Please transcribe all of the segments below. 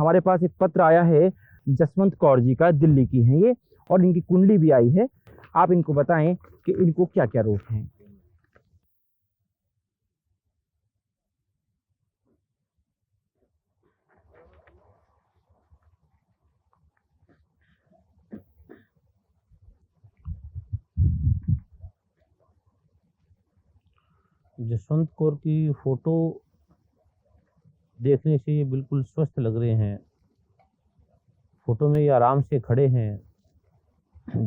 हमारे पास एक पत्र आया है जसवंत कौर जी का, दिल्ली की हैं ये, और इनकी कुंडली भी आई है। आप इनको बताएं कि इनको क्या क्या रोग हैं। जसवंत कौर की फोटो देखने से ये बिल्कुल स्वस्थ लग रहे हैं। फोटो में ये आराम से खड़े हैं,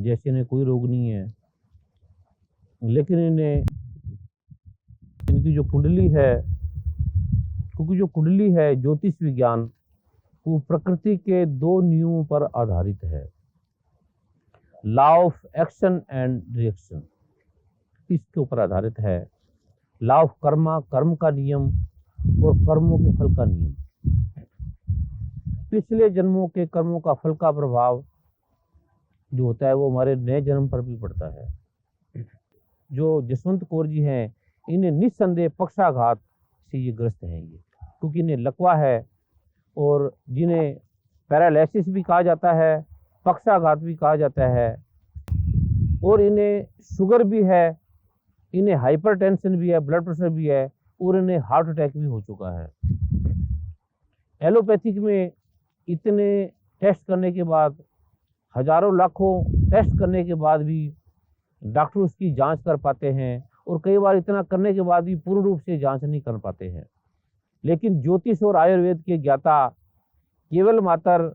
जैसे इन्हें कोई रोग नहीं है। लेकिन इनकी जो कुंडली है, क्योंकि जो कुंडली है ज्योतिष विज्ञान, वो प्रकृति के दो नियमों पर आधारित है, law of action and reaction, इसके ऊपर आधारित है। लॉ ऑफ कर्मा, कर्म का नियम, और कर्मों के फल का नियम। पिछले जन्मों के कर्मों का फल का प्रभाव जो होता है वो हमारे नए जन्म पर भी पड़ता है। जो जसवंत कौर जी हैं, इन्हें निस्संदेह पक्षाघात से ये ग्रस्त हैं ये, क्योंकि इन्हें लकवा है, और जिन्हें पैरालिसिस भी कहा जाता है, पक्षाघात भी कहा जाता है, और इन्हें शुगर भी है, इन्हें हाइपरटेंशन भी है, ब्लड प्रेशर भी है, और इन्हें हार्ट अटैक भी हो चुका है। एलोपैथिक में इतने टेस्ट करने के बाद, हजारों लाखों टेस्ट करने के बाद भी डॉक्टर उसकी जांच कर पाते हैं, और कई बार इतना करने के बाद भी पूर्ण रूप से जांच नहीं कर पाते हैं। लेकिन ज्योतिष और आयुर्वेद के ज्ञाता केवल मात्र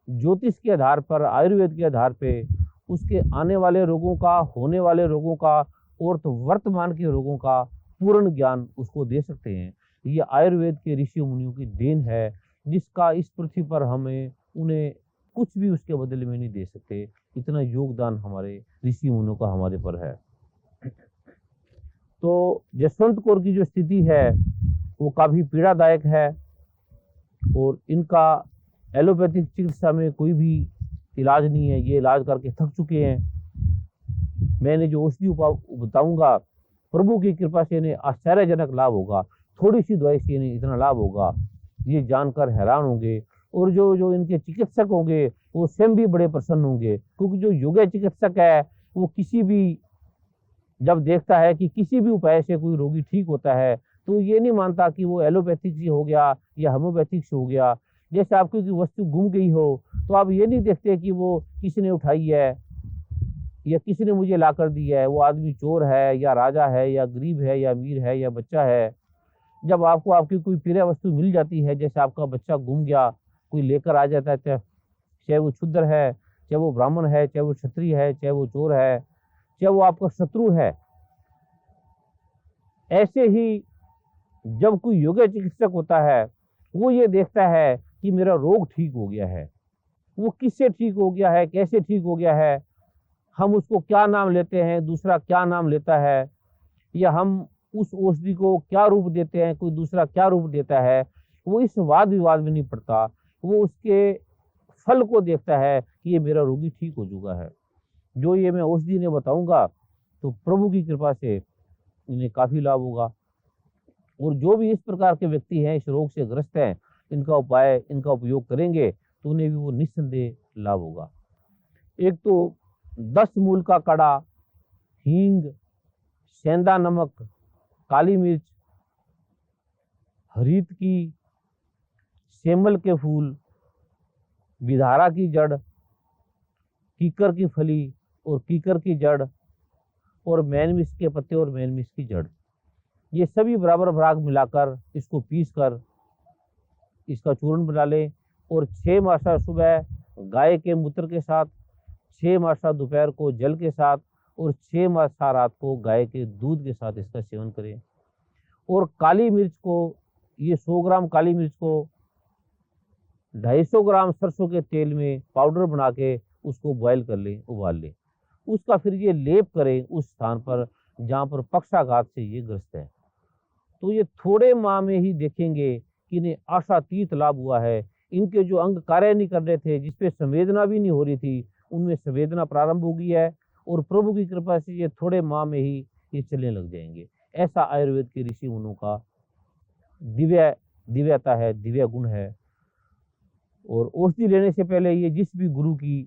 ज्योतिष के आधार पर, आयुर्वेद के आधार पे उसके आने वाले रोगों का, होने वाले रोगों का, और तो वर्तमान के रोगों का पूर्ण ज्ञान उसको दे सकते हैं। ये आयुर्वेद के ऋषि मुनियों की देन है, जिसका इस पृथ्वी पर हमें उन्हें कुछ भी उसके बदले में नहीं दे सकते। इतना योगदान हमारे ऋषि मुनियों का हमारे पर है। तो जसवंत कौर की जो स्थिति है वो काफ़ी पीड़ादायक है, और इनका एलोपैथिक चिकित्सा में कोई भी इलाज नहीं है। ये इलाज करके थक चुके हैं। मैंने जो औषधि बताऊंगा, प्रभु की कृपा से इन्हें आश्चर्यजनक लाभ होगा। थोड़ी सी दवाई से इन्हें इतना लाभ होगा, ये जानकर हैरान होंगे। और जो इनके चिकित्सक होंगे वो स्वयं भी बड़े प्रसन्न होंगे, क्योंकि जो योगा चिकित्सक है वो किसी भी, जब देखता है कि किसी भी उपाय से कोई रोगी ठीक होता है, तो ये नहीं मानता कि वो एलोपैथिक से हो गया या होम्योपैथिक से हो गया। जैसे आपकी कोई वस्तु गुम गई हो, तो आप ये नहीं देखते कि वो किसी ने उठाई है या किसी ने मुझे ला कर दी है, वो आदमी चोर है या राजा है या गरीब है या अमीर है या बच्चा है। जब आपको आपकी कोई प्रिय वस्तु मिल जाती है, जैसे आपका बच्चा गुम गया, कोई लेकर आ जाता है, चाहे वो क्षुद्र है, चाहे वो ब्राह्मण है, चाहे वो क्षत्रिय है, चाहे वो चोर है, चाहे वो आपका शत्रु है। ऐसे ही जब कोई योगा चिकित्सक होता है, वो ये देखता है कि मेरा रोग ठीक हो गया है। वो किससे ठीक हो गया है, कैसे ठीक हो गया है, हम उसको क्या नाम लेते हैं, दूसरा क्या नाम लेता है, या हम उस औषधि को क्या रूप देते हैं, कोई दूसरा क्या रूप देता है, वो इस वाद विवाद में नहीं पड़ता। वो उसके फल को देखता है कि ये मेरा रोगी ठीक हो चुका है। जो ये मैं औषधि ने बताऊंगा, तो प्रभु की कृपा से इन्हें काफ़ी लाभ होगा। और जो भी इस प्रकार के व्यक्ति हैं, इस रोग से ग्रस्त हैं, इनका उपाय, इनका उपयोग करेंगे तो उन्हें भी वो निस्संदेह लाभ होगा। एक तो 10 मूल का काढ़ा, हींग, सेंधा नमक, काली मिर्च, हरीत की, सेमल के फूल, बिधारा की जड़, कीकर की फली और कीकर की जड़, और मैनमिस के पत्ते और मैनमिस की जड़, ये सभी बराबर भाग मिलाकर इसको पीस कर इसका चूर्ण बना लें। और 6 मासा सुबह गाय के मूत्र के साथ, 6 मासा दोपहर को जल के साथ, और 6 मासा रात को गाय के दूध के साथ इसका सेवन करें। और काली मिर्च को, ये 100 ग्राम काली मिर्च को 250 ग्राम सरसों के तेल में पाउडर बना के उसको बॉयल कर लें, उबाल लें। उसका फिर ये लेप करें उस स्थान पर जहाँ पर पक्षाघात से ये ग्रस्त है। तो ये थोड़े माह में ही देखेंगे कि इन्हें आशातीत लाभ हुआ है। इनके जो अंग कार्य नहीं कर रहे थे, जिसपे संवेदना भी नहीं हो रही थी, उनमें संवेदना प्रारंभ हो गई है, और प्रभु की कृपा से ये थोड़े माह में ही ये चलने लग जाएंगे। ऐसा आयुर्वेद के ऋषि मुनियों का दिव्यता है, दिव्य गुण है। और औषधि लेने से पहले ये जिस भी गुरु की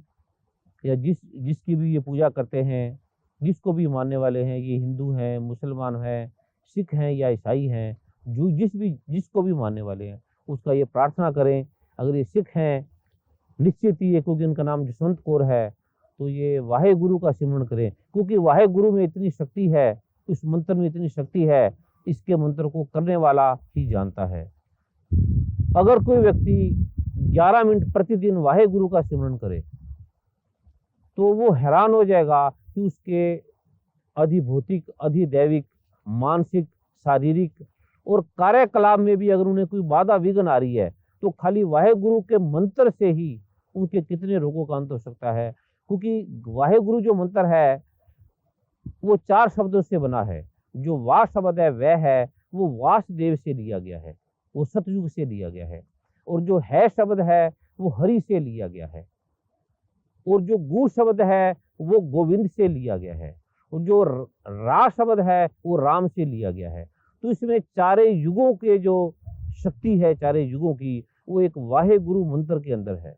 या जिसकी भी ये पूजा करते हैं, जिसको भी मानने वाले हैं, ये हिंदू हैं, मुसलमान हैं, सिख हैं या ईसाई हैं, जो जिसको भी मानने वाले हैं, उसका ये प्रार्थना करें। अगर ये सिख हैं, निश्चित ही क्योंकि उनका नाम जसवंत कौर है, तो ये वाहे गुरु का सिमरन करें, क्योंकि वाहे गुरु में इतनी शक्ति है, इस मंत्र में इतनी शक्ति है, इसके मंत्र को करने वाला ही जानता है। अगर कोई व्यक्ति 11 मिनट प्रतिदिन वाहे गुरु का सिमरन करे तो वो हैरान हो जाएगा कि उसके अधिभौतिक, अधिदैविक, मानसिक, शारीरिक और कार्यकलाप में भी अगर उन्हें कोई बाधा विघ्न आ रही है तो खाली वाहे गुरु के मंत्र से ही उनके कितने रोगों का अंत हो सकता है। क्योंकि वाहे गुरु जो मंत्र है वो 4 शब्दों से बना है। जो वा शब्द है वह है वो वासुदेव से लिया गया है, वो सतयुग से लिया गया है। और जो है शब्द है वो हरि से लिया गया है। और जो गु शब्द है वो गोविंद से लिया गया है। और जो रा शब्द है वो राम से लिया गया है। तो इसमें चारे युगों के जो शक्ति है, चारे युगों की, वो एक वाहे गुरु मंत्र के अंदर है।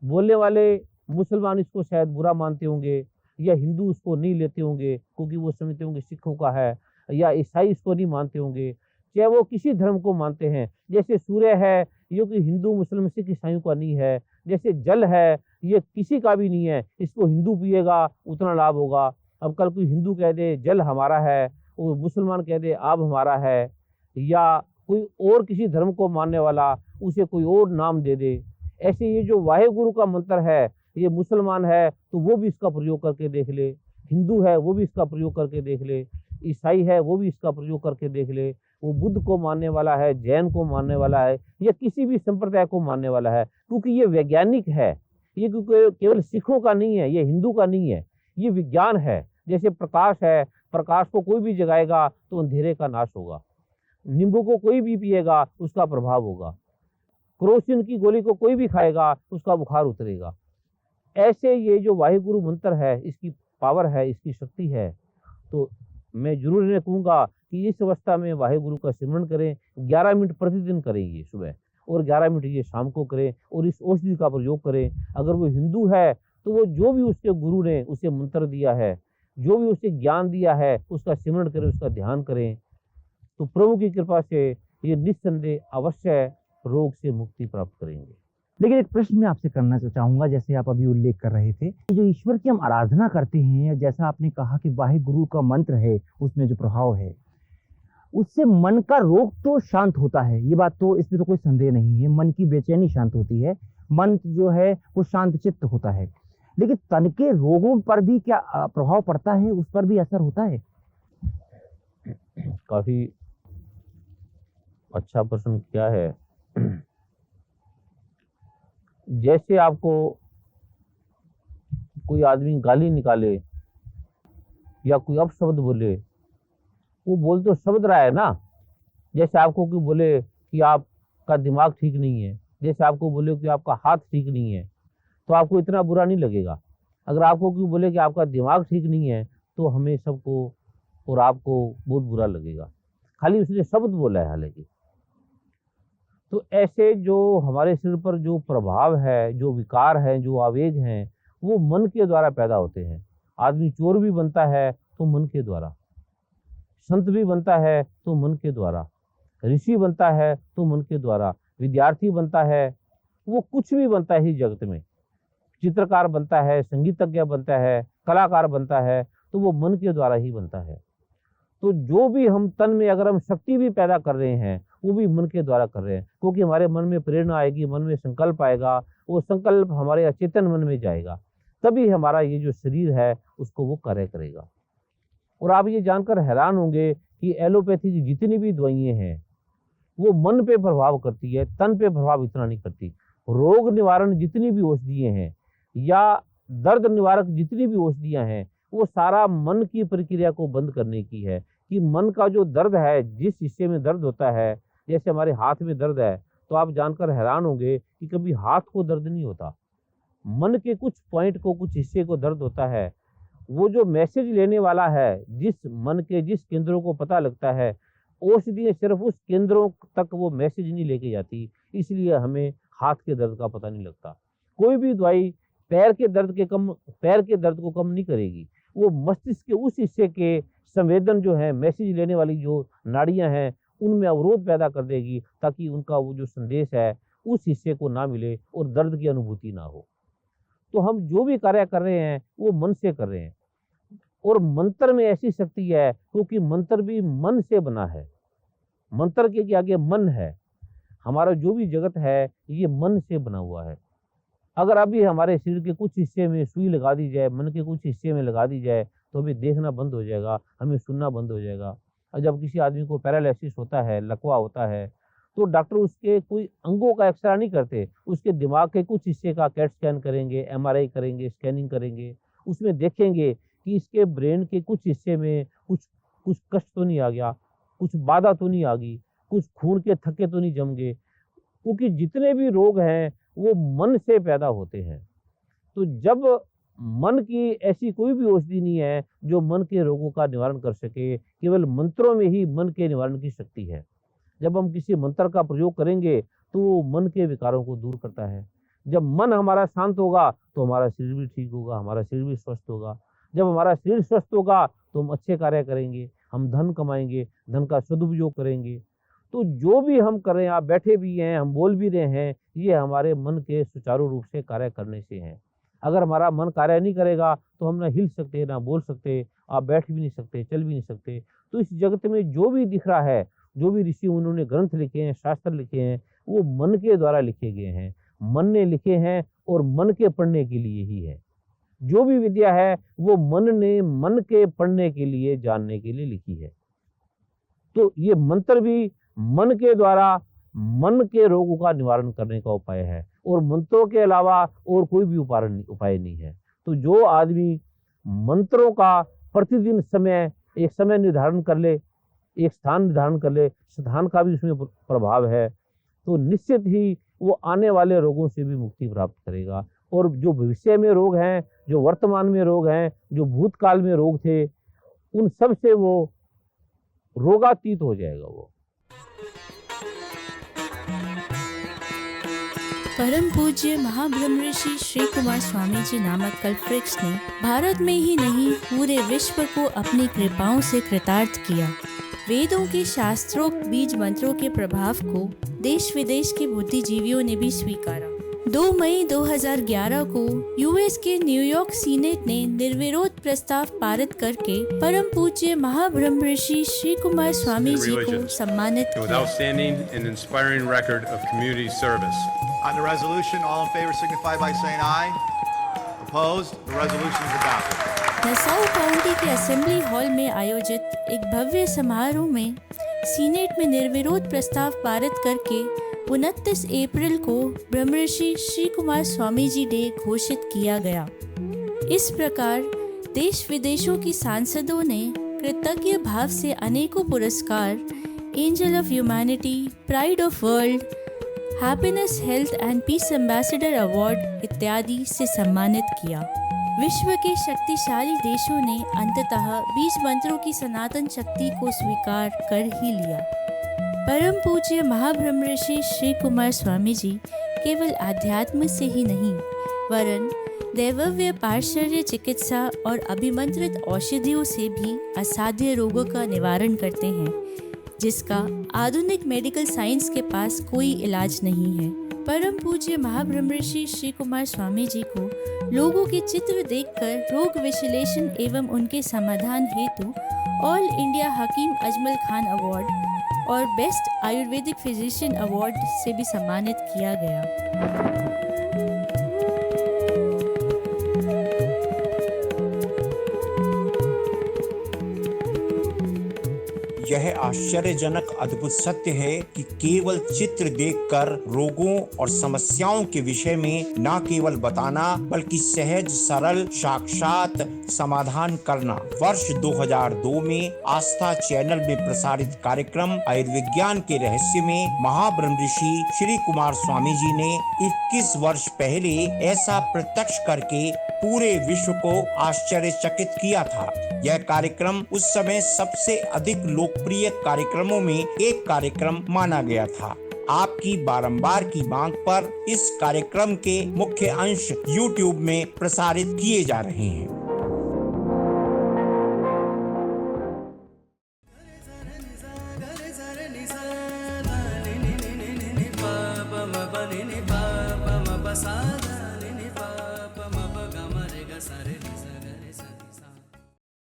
बोलने वाले मुसलमान इसको शायद बुरा मानते होंगे या हिंदू उसको नहीं लेते होंगे क्योंकि वो समझते होंगे सिखों का है, या ईसाई इसको नहीं मानते होंगे, चाहे वो किसी धर्म को मानते हैं। जैसे सूर्य है ये कि हिंदू, मुस्लिम, सिख, ईसाइयों का नहीं है। जैसे जल है ये किसी का भी नहीं है, इसको हिंदू पिएगा उतना लाभ होगा। अब कल कोई हिंदू कह दे जल हमारा है, वो मुसलमान कह दे आब हमारा है, या कोई और किसी धर्म को मानने वाला उसे कोई और नाम दे दे। ऐसे ये जो वाहे गुरु का मंत्र है, ये मुसलमान है तो वो भी इसका प्रयोग करके देख ले, हिंदू है वो भी इसका प्रयोग करके देख ले, ईसाई है वो भी इसका प्रयोग करके देख ले, वो बुद्ध को मानने वाला है, जैन को मानने वाला है, या किसी भी संप्रदाय को मानने वाला है, क्योंकि ये वैज्ञानिक है। ये क्योंकि केवल सिखों का नहीं है, ये हिंदू का नहीं है, ये विज्ञान है। जैसे प्रकाश है, प्रकाश को कोई भी जगाएगा तो अंधेरे का नाश होगा। नींबू को कोई भी पिएगा उसका प्रभाव होगा। क्रोसिन की गोली को कोई भी खाएगा उसका बुखार उतरेगा। ऐसे ये जो वाहिगुरु मंत्र है, इसकी पावर है, इसकी शक्ति है। तो मैं जरूर इन्हें कहूँगा कि इस अवस्था में वाहिगुरु का सिमरन करें। 11 मिनट प्रतिदिन करें ये सुबह, और 11 मिनट ये शाम को करें, और इस औषधि का प्रयोग करें। अगर वो हिंदू है तो वो जो भी उसके गुरु ने उसे मंत्र दिया है, जो भी उसे ज्ञान दिया है, उसका सिमरन करें, उसका ध्यान करें, तो प्रभु की कृपा से ये निस्संदेह अवश्य रोग से मुक्ति प्राप्त करेंगे। लेकिन एक प्रश्न मैं आपसे करना चाहूंगा, जैसे आप अभी उल्लेख कर रहे थे, जो ईश्वर की हम आराधना करते हैं, जैसा आपने कहा कि वाहिगुरु का मंत्र है, उसमें जो प्रभाव है उससे मन का रोग तो शांत होता है, ये बात तो, इसमें तो कोई संदेह नहीं है। मन की बेचैनी शांत होती है, मन जो है वो शांत चित्त होता है। लेकिन तन के रोगों पर भी क्या प्रभाव पड़ता है, उस पर भी असर होता है? काफी अच्छा प्रश्न क्या है। जैसे आपको कोई आदमी गाली निकाले या कोई अपशब्द बोले, वो बोल तो शब्द रहा है ना। जैसे आपको कोई बोले कि आपका दिमाग ठीक नहीं है, जैसे आपको बोले कि आपका हाथ ठीक नहीं है, तो आपको इतना बुरा नहीं लगेगा। अगर आपको कोई बोले कि आपका दिमाग ठीक नहीं है तो हमें सबको और आपको बहुत बुरा लगेगा, खाली उसने शब्द बोला है हालांकि। तो ऐसे जो हमारे शरीर पर जो प्रभाव है, जो विकार है, जो आवेग हैं, वो मन के द्वारा पैदा होते हैं। आदमी चोर भी बनता है तो मन के द्वारा, संत भी बनता है तो मन के द्वारा, ऋषि बनता है तो मन के द्वारा, विद्यार्थी बनता है, वो कुछ भी बनता है इस जगत में, चित्रकार बनता है, संगीतज्ञ बनता है, कलाकार बनता है, तो वो मन के द्वारा ही बनता है। तो जो भी हम तन में अगर हम शक्ति भी पैदा कर रहे हैं वो भी मन के द्वारा कर रहे हैं, क्योंकि हमारे मन में प्रेरणा आएगी, मन में संकल्प आएगा, वो संकल्प हमारे अचेतन मन में जाएगा, तभी हमारा ये जो शरीर है उसको वो कार्य करेगा। और आप ये जानकर हैरान होंगे कि एलोपैथी की जितनी भी दवाइयाँ हैं वो मन पे प्रभाव करती है, तन पे प्रभाव इतना नहीं करती। रोग निवारण जितनी भी औषधियाँ हैं या दर्द निवारक जितनी भी औषधियाँ हैं, वो सारा मन की प्रक्रिया को बंद करने की है। कि मन का जो दर्द है, जिस हिस्से में दर्द होता है, जैसे हमारे हाथ में दर्द है, तो आप जानकर हैरान होंगे कि कभी हाथ को दर्द नहीं होता, मन के कुछ पॉइंट को, कुछ हिस्से को दर्द होता है। वो जो मैसेज लेने वाला है, जिस मन के जिस केंद्रों को पता लगता है, औषधियाँ सिर्फ उस केंद्रों तक वो मैसेज नहीं लेके जाती, इसलिए हमें हाथ के दर्द का पता नहीं लगता। कोई भी दवाई पैर के दर्द को कम नहीं करेगी, वो मस्तिष्क के उस हिस्से के संवेदन जो है, मैसेज लेने वाली जो नाड़ियां हैं, उनमें अवरोध पैदा कर देगी, ताकि उनका वो जो संदेश है उस हिस्से को ना मिले और दर्द की अनुभूति ना हो। तो हम जो भी कार्य कर रहे हैं वो मन से कर रहे हैं, और मंत्र में ऐसी शक्ति है क्योंकि मंत्र भी मन से बना है। मंत्र के आगे मन है। हमारा जो भी जगत है ये मन से बना हुआ है। अगर अभी हमारे शरीर के कुछ हिस्से में सुई लगा दी जाए, मन के कुछ हिस्से में लगा दी जाए, तो हमें देखना बंद हो जाएगा, हमें सुनना बंद हो जाएगा। और जब किसी आदमी को पैरालिसिस होता है, लकवा होता है, तो डॉक्टर उसके कोई अंगों का एक्सरे नहीं करते, उसके दिमाग के कुछ हिस्से का कैट स्कैन करेंगे, एमआरआई करेंगे, स्कैनिंग करेंगे, उसमें देखेंगे कि इसके ब्रेन के कुछ हिस्से में कुछ कष्ट तो नहीं आ गया, कुछ बाधा तो नहीं आ गई, कुछ खून के थक्के तो नहीं जम गए, क्योंकि जितने भी रोग हैं वो मन से पैदा होते हैं। तो जब मन की ऐसी कोई भी औषधि नहीं है जो मन के रोगों का निवारण कर सके, केवल मंत्रों में ही मन के निवारण की शक्ति है। जब हम किसी मंत्र का प्रयोग करेंगे तो वो मन के विकारों को दूर करता है। जब मन हमारा शांत होगा तो हमारा शरीर भी ठीक होगा, हमारा शरीर भी स्वस्थ होगा। जब हमारा शरीर स्वस्थ होगा तो हम अच्छे कार्य करेंगे, हम धन कमाएंगे, धन का सदुपयोग करेंगे। तो जो भी हम कर रहे हैं, आप बैठे भी हैं, हम बोल भी रहे हैं, ये हमारे मन के सुचारू रूप से कार्य करने से है। अगर हमारा मन कार्य नहीं करेगा तो हम ना हिल सकते, ना बोल सकते, आप बैठ भी नहीं सकते, चल भी नहीं सकते। तो इस जगत में जो भी दिख रहा है, जो भी ऋषि उन्होंने ग्रंथ लिखे हैं, शास्त्र लिखे हैं, वो मन के द्वारा लिखे गए हैं, मन ने लिखे हैं और मन के पढ़ने के लिए ही है। जो भी विद्या है वो मन ने मन के पढ़ने के लिए, जानने के लिए लिखी है। तो ये मंत्र भी मन के द्वारा मन के रोगों का निवारण करने का उपाय है, और मंत्रों के अलावा और कोई भी उपाय नहीं है। तो जो आदमी मंत्रों का प्रतिदिन एक समय निर्धारण कर ले, एक स्थान निर्धारण कर ले, स्थान का भी उसमें प्रभाव है, तो निश्चित ही वो आने वाले रोगों से भी मुक्ति प्राप्त करेगा। और जो भविष्य में रोग हैं, जो वर्तमान में रोग हैं, जो भूतकाल में रोग थे, उन सब से वो रोगातीत हो जाएगा वो। परम पूज्य महाब्रह्म ऋषि श्री कुमार स्वामी जी नामक कल्पवृक्ष ने भारत में ही नहीं पूरे विश्व को अपनी कृपाओं से कृतार्थ किया। वेदों के शास्त्रोक्त बीज मंत्रों के प्रभाव को देश विदेश के बुद्धिजीवियों ने भी स्वीकारा। 2 मई 2011 को यूएस के न्यूयॉर्क सीनेट ने निर्विरोध प्रस्ताव पारित करके परम पूज्य महाब्रह्म ऋषि श्री कुमार स्वामी जी को सम्मानित किया। On the resolution, all in favor signify by saying aye. Opposed? The resolution is adopted. Nassau county के असेंबली हॉल में आयोजित एक भव्य समारोह में सीनेट में निर्विरोध प्रस्ताव पारित करके 29 अप्रैल को ब्रह्मर्षि श्री कुमार स्वामी जी डे घोषित किया गया। इस प्रकार देश विदेशों की सांसदों ने कृतज्ञ भाव से अनेकों पुरस्कार, angel of humanity, pride of world, happiness, health and piece ambassador award इत्यादि से सम्मानित किया। विश्व के शक्तिशाली देशों ने अंततः बीज मंत्रों की सनातन शक्ति को स्वीकार कर ही लिया। परम पूज्य महाब्रह्म ऋषि श्री कुमार स्वामी जी केवल आध्यात्म से ही नहीं वरन दैवव्य पार्श्व चिकित्सा और अभिमंत्रित औषधियों से भी असाध्य रोगों का निवारण करते हैं, जिसका आधुनिक मेडिकल साइंस के पास कोई इलाज नहीं है। परम पूज्य महाब्रह्म ऋषि श्री कुमार स्वामी जी को लोगों के चित्र देखकर रोग विश्लेषण एवं उनके समाधान हेतु all India Hakim Ajmal Khan award और बेस्ट आयुर्वेदिक फिजिशियन अवार्ड से भी सम्मानित किया गया। यह आश्चर्यजनक अद्भुत सत्य है कि केवल चित्र देखकर रोगों और समस्याओं के विषय में न केवल बताना बल्कि सहज सरल साक्षात समाधान करना। वर्ष 2002 में आस्था चैनल में प्रसारित कार्यक्रम आयुर्विज्ञान के रहस्य में महाब्रह्म ऋषि श्री कुमार स्वामी जी ने 21 वर्ष पहले ऐसा प्रत्यक्ष करके पूरे विश्व को आश्चर्यचकित किया था। यह कार्यक्रम उस समय सबसे अधिक लोकप्रिय कार्यक्रमों में एक कार्यक्रम माना गया था। आपकी बारंबार की मांग पर इस कार्यक्रम के मुख्य अंश YouTube में प्रसारित किए जा रहे हैं। Basa